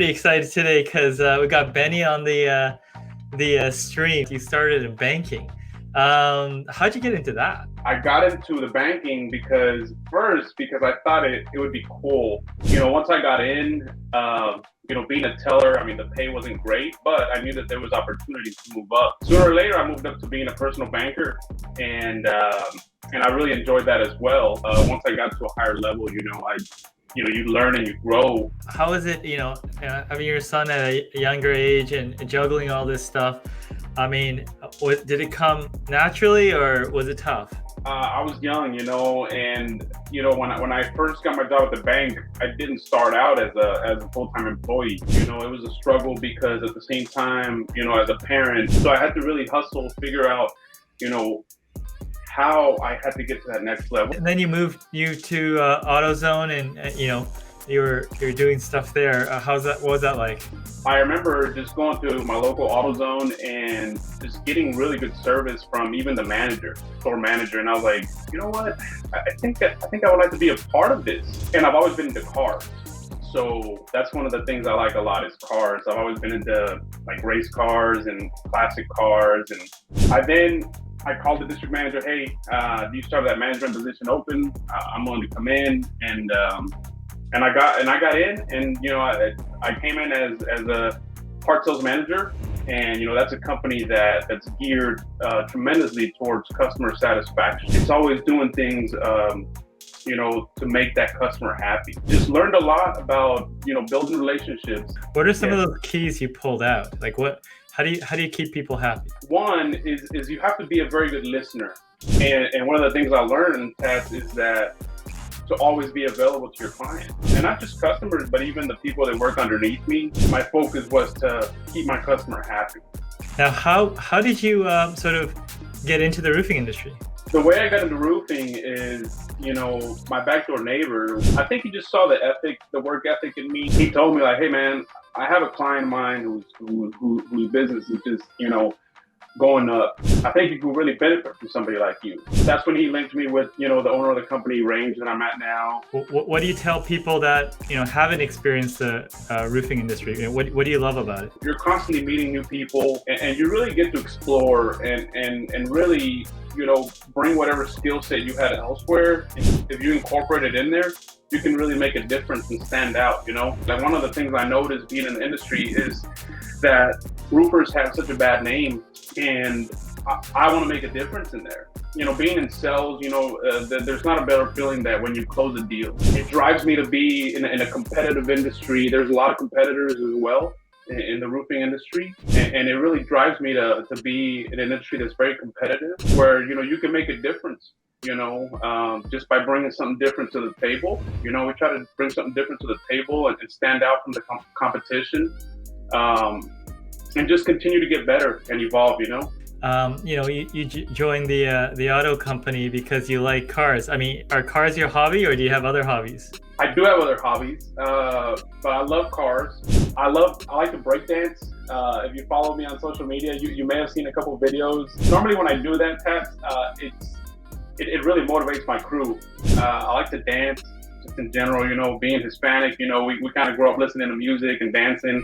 pretty excited today because we got Benny on the stream. You started in banking. How'd you get into that? I got into the banking because I thought it would be cool. Once I got in, being a teller, I mean, the pay wasn't great, but I knew that there was opportunities to move up. Sooner or later, I moved up to being a personal banker, and I really enjoyed that as well. Once I got to a higher level, you learn and you grow. How is it, having your son at a younger age and juggling all this stuff? I mean, did it come naturally or was it tough? I was young, and when I first got my job at the bank, I didn't start out as a full-time employee. It was a struggle because at the same time, as a parent, so I had to really hustle, figure out, how I had to get to that next level. And then you moved to AutoZone, and you're doing stuff there. What was that like? I remember just going to my local AutoZone and just getting really good service from even the store manager, and I was like, you know what? I think I would like to be a part of this. And I've always been into cars, so that's one of the things I like a lot is cars. I've always been into like race cars and classic cars, and I called the district manager, hey, do you still have that management position open? I'm willing to come in, and I got in, and I came in as a part sales manager, and that's a company that's geared tremendously towards customer satisfaction. It's always doing things to make that customer happy. Just learned a lot about building relationships. What are some of those keys you pulled out? Like how do you keep people happy? One is you have to be a very good listener, and one of the things I learned in TAS is that to always be available to your client, and not just customers, but even the people that work underneath me. My focus was to keep my customer happy. Now, how did you sort of get into the roofing industry? The way I got into roofing is, my backdoor neighbor, I think he just saw the work ethic in me. He told me like, hey man, I have a client of mine whose business is just, going up. I think you can really benefit from somebody like you. That's when he linked me with, the owner of the company Range that I'm at now. What do you tell people that, haven't experienced the roofing industry? What do you love about it? You're constantly meeting new people, and you really get to explore and really, bring whatever skill set you had elsewhere. If you incorporate it in there, you can really make a difference and stand out, Like one of the things I noticed being in the industry is that roofers have such a bad name, and I want to make a difference in there. Being in sales, there's not a better feeling that when you close a deal. It drives me to be in a competitive industry. There's a lot of competitors as well in the roofing industry, and it really drives me to be in an industry that's very competitive, where you can make a difference. Just by bringing something different to the table. We try to bring something different to the table and stand out from the competition, and just continue to get better and evolve. You joined the auto company because you like cars. I mean, are cars your hobby, or do you have other hobbies? I do have other hobbies, but I love cars. I like to breakdance. If you follow me on social media, you may have seen a couple videos. Normally when I do that test, it really motivates my crew. I like to dance, just in general, being Hispanic, we kind of grow up listening to music and dancing.